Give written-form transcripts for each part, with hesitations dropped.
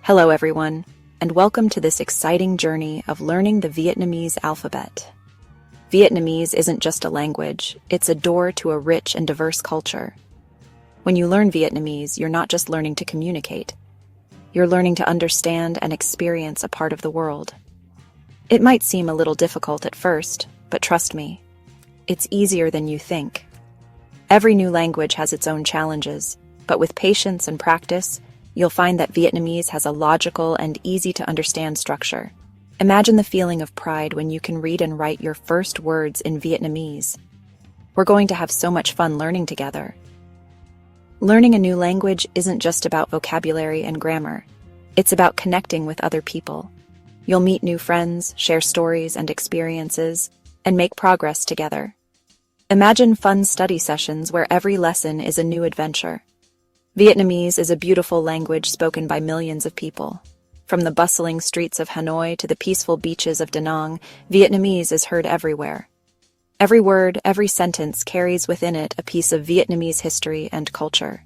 Hello everyone, and welcome to this exciting journey of learning the Vietnamese alphabet. Vietnamese isn't just a language, it's a door to a rich and diverse culture. When you learn Vietnamese, you're not just learning to communicate. You're learning to understand and experience a part of the world. It might seem a little difficult at first, but trust me, it's easier than you think. Every new language has its own challenges, but with patience and practice, you'll find that Vietnamese has a logical and easy-to-understand structure. Imagine the feeling of pride when you can read and write your first words in Vietnamese. We're going to have so much fun learning together. Learning a new language isn't just about vocabulary and grammar. It's about connecting with other people. You'll meet new friends, share stories and experiences, and make progress together. Imagine fun study sessions where every lesson is a new adventure. Vietnamese is a beautiful language spoken by millions of people. From the bustling streets of Hanoi to the peaceful beaches of Da Nang, Vietnamese is heard everywhere. Every word, every sentence carries within it a piece of Vietnamese history and culture.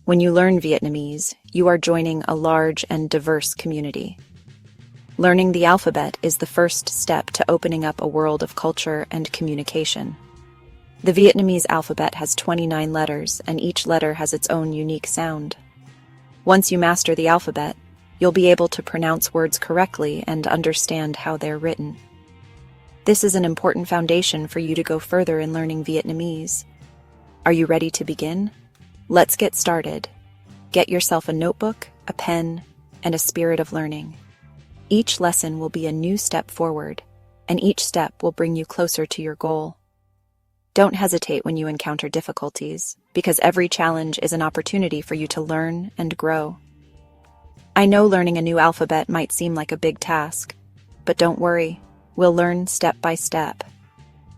When you learn Vietnamese, you are joining a large and diverse community. Learning the alphabet is the first step to opening up a world of culture and communication. The Vietnamese alphabet has 29 letters, and each letter has its own unique sound. Once you master the alphabet, you'll be able to pronounce words correctly and understand how they're written. This is an important foundation for you to go further in learning Vietnamese. Are you ready to begin? Let's get started. Get yourself a notebook, a pen, and a spirit of learning. Each lesson will be a new step forward, and each step will bring you closer to your goal. Don't hesitate when you encounter difficulties, because every challenge is an opportunity for you to learn and grow. I know learning a new alphabet might seem like a big task, but don't worry, we'll learn step by step.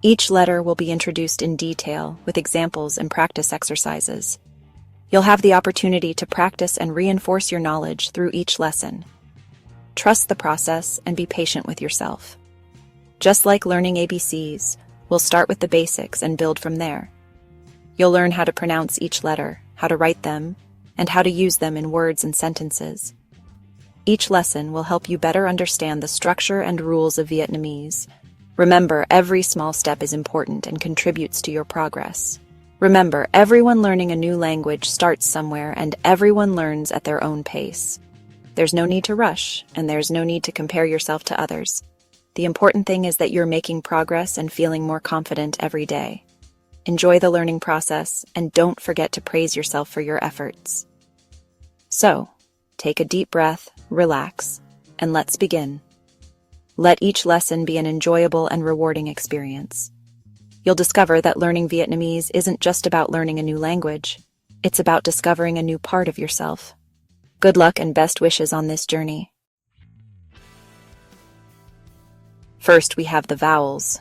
Each letter will be introduced in detail with examples and practice exercises. You'll have the opportunity to practice and reinforce your knowledge through each lesson. Trust the process and be patient with yourself. Just like learning ABCs, we'll start with the basics and build from there. You'll learn how to pronounce each letter, how to write them, and how to use them in words and sentences. Each lesson will help you better understand the structure and rules of Vietnamese. Remember, every small step is important and contributes to your progress. Remember, everyone learning a new language starts somewhere, and everyone learns at their own pace. There's no need to rush, and there's no need to compare yourself to others. The important thing is that you're making progress and feeling more confident every day. Enjoy the learning process, and don't forget to praise yourself for your efforts. So, take a deep breath, relax, and let's begin. Let each lesson be an enjoyable and rewarding experience. You'll discover that learning Vietnamese isn't just about learning a new language. It's about discovering a new part of yourself. Good luck and best wishes on this journey. First, we have the vowels.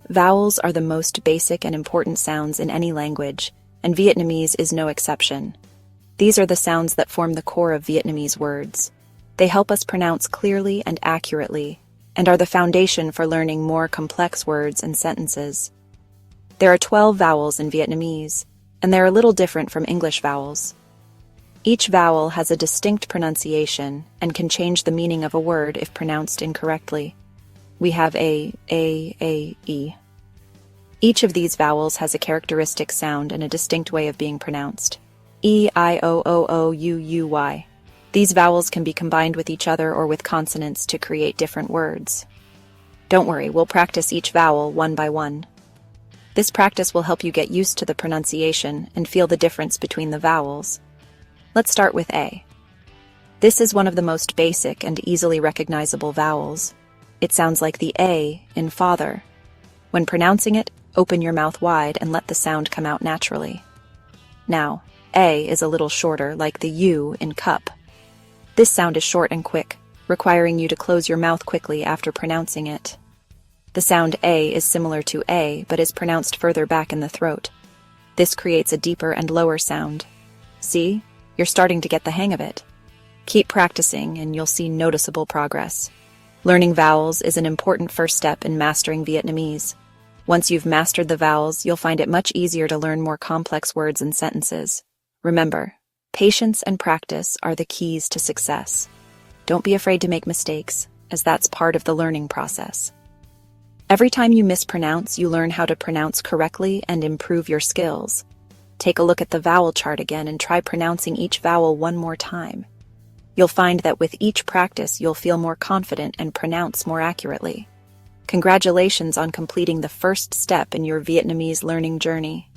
Vowels are the most basic and important sounds in any language, and Vietnamese is no exception. These are the sounds that form the core of Vietnamese words. They help us pronounce clearly and accurately, and are the foundation for learning more complex words and sentences. There are 12 vowels in Vietnamese, and they're a little different from English vowels. Each vowel has a distinct pronunciation and can change the meaning of a word if pronounced incorrectly. We have e. Each of these vowels has a characteristic sound and a distinct way of being pronounced. E, I, O, U, U, Y. These vowels can be combined with each other or with consonants to create different words. Don't worry, we'll practice each vowel one by one. This practice will help you get used to the pronunciation and feel the difference between the vowels. Let's start with A. This is one of the most basic and easily recognizable vowels. It sounds like the A in father. When pronouncing it, open your mouth wide and let the sound come out naturally. Now, A is a little shorter, like the U in cup. This sound is short and quick, requiring you to close your mouth quickly after pronouncing it. The sound A is similar to A, but is pronounced further back in the throat. This creates a deeper and lower sound. See? You're starting to get the hang of it. Keep practicing and you'll see noticeable progress. Learning vowels is an important first step in mastering Vietnamese. Once you've mastered the vowels, you'll find it much easier to learn more complex words and sentences. Remember, patience and practice are the keys to success. Don't be afraid to make mistakes, as that's part of the learning process. Every time you mispronounce, you learn how to pronounce correctly and improve your skills. Take a look at the vowel chart again and try pronouncing each vowel one more time. You'll find that with each practice, you'll feel more confident and pronounce more accurately. Congratulations on completing the first step in your Vietnamese learning journey.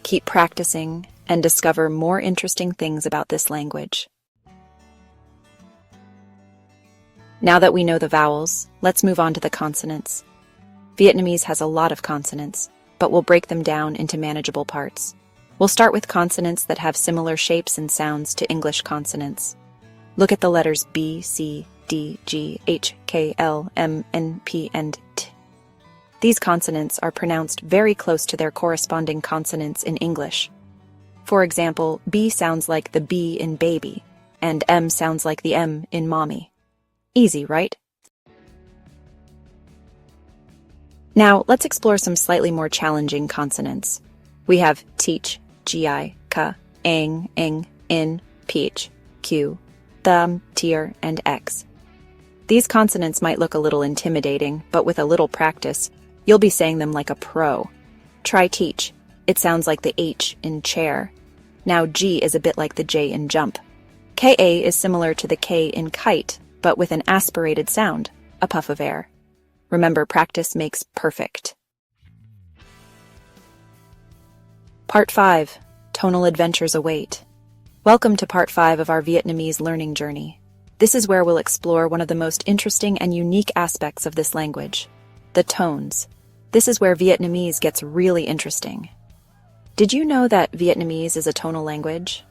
Keep practicing and discover more interesting things about this language. Now that we know the vowels, let's move on to the consonants. Vietnamese has a lot of consonants, but we'll break them down into manageable parts. We'll start with consonants that have similar shapes and sounds to English consonants. Look at the letters B, C, D, G, H, K, L, M, N, P, and T. These consonants are pronounced very close to their corresponding consonants in English. For example, B sounds like the B in baby, and M sounds like the M in mommy. Easy, right? Now, let's explore some slightly more challenging consonants. We have teach, gi, ka, ang, in, peach, q, thumb, tier, and x. These consonants might look a little intimidating, but with a little practice, you'll be saying them like a pro. Try teach. It sounds like the H in chair. Now G is a bit like the J in jump. Ka is similar to the K in kite, but with an aspirated sound, a puff of air. Remember, practice makes perfect. Part 5. Tonal adventures await. Welcome to Part 5 of our Vietnamese learning journey. This is where we'll explore one of the most interesting and unique aspects of this language, the tones. This is where Vietnamese gets really interesting. Did you know that Vietnamese is a tonal language?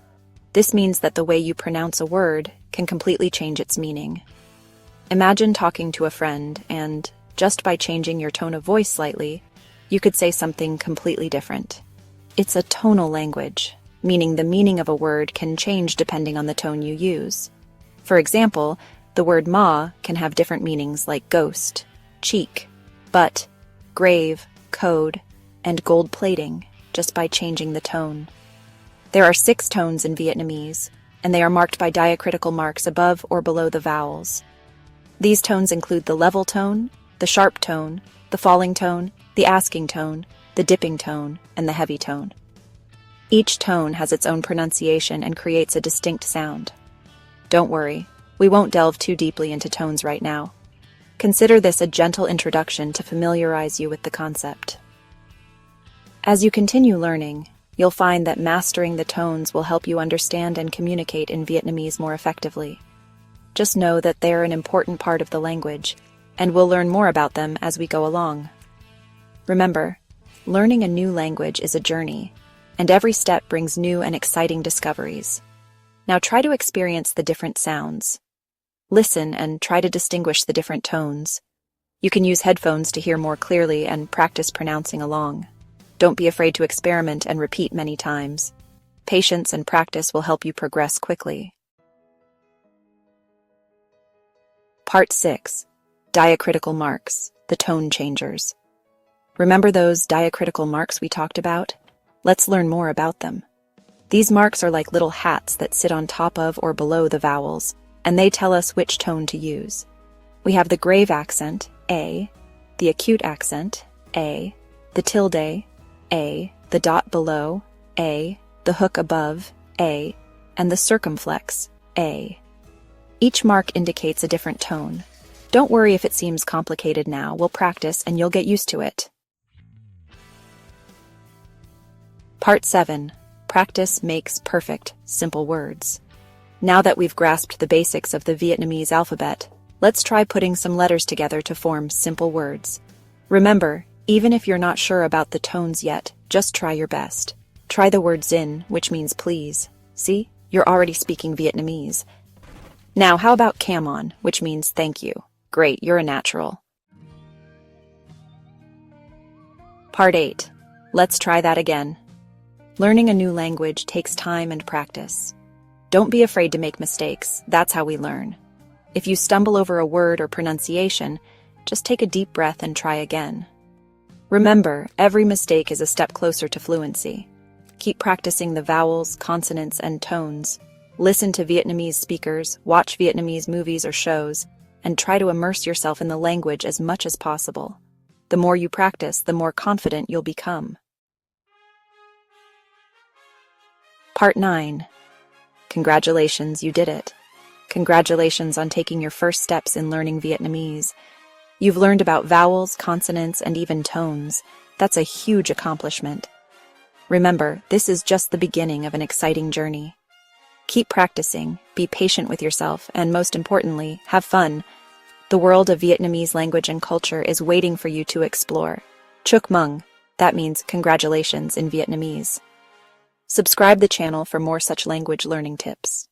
This means that the way you pronounce a word can completely change its meaning. Imagine talking to a friend and, just by changing your tone of voice slightly, you could say something completely different. It's a tonal language, meaning the meaning of a word can change depending on the tone you use. For example, the word ma can have different meanings like ghost, cheek, butt, grave, code, and gold plating just by changing the tone. There are 6 tones in Vietnamese, and they are marked by diacritical marks above or below the vowels. These tones include the level tone, the sharp tone, the falling tone, the asking tone, the dipping tone, and the heavy tone. Each tone has its own pronunciation and creates a distinct sound. Don't worry, we won't delve too deeply into tones right now. Consider this a gentle introduction to familiarize you with the concept. As you continue learning, you'll find that mastering the tones will help you understand and communicate in Vietnamese more effectively. Just know that they're an important part of the language, and we'll learn more about them as we go along. Remember, learning a new language is a journey, and every step brings new and exciting discoveries. Now try to experience the different sounds. Listen and try to distinguish the different tones. You can use headphones to hear more clearly and practice pronouncing along. Don't be afraid to experiment and repeat many times. Patience and practice will help you progress quickly. Part 6. Diacritical marks, the tone changers. Remember those diacritical marks we talked about? Let's learn more about them. These marks are like little hats that sit on top of or below the vowels, and they tell us which tone to use. We have the grave accent, A, the acute accent, A, the tilde, A, the dot below, A, the hook above, A, and the circumflex, A. Each mark indicates a different tone. Don't worry if it seems complicated now. We'll practice and you'll get used to it. Part 7. Practice makes perfect, simple words. Now that we've grasped the basics of the Vietnamese alphabet, let's try putting some letters together to form simple words. Remember, even if you're not sure about the tones yet, just try your best. Try the word xin, which means please. See? You're already speaking Vietnamese. Now, how about cam on, which means thank you? Great, you're a natural. Part 8. Let's try that again. Learning a new language takes time and practice. Don't be afraid to make mistakes. That's how we learn. If you stumble over a word or pronunciation, just take a deep breath and try again. Remember, every mistake is a step closer to fluency. Keep practicing the vowels, consonants, and tones. Listen to Vietnamese speakers, watch Vietnamese movies or shows, and try to immerse yourself in the language as much as possible. The more you practice, the more confident you'll become. Part 9. Congratulations, you did it. Congratulations on taking your first steps in learning Vietnamese. You've learned about vowels, consonants, and even tones. That's a huge accomplishment. Remember, this is just the beginning of an exciting journey. Keep practicing, be patient with yourself, and most importantly, have fun. The world of Vietnamese language and culture is waiting for you to explore. Chúc mừng, that means congratulations in Vietnamese. Subscribe the channel for more such language learning tips.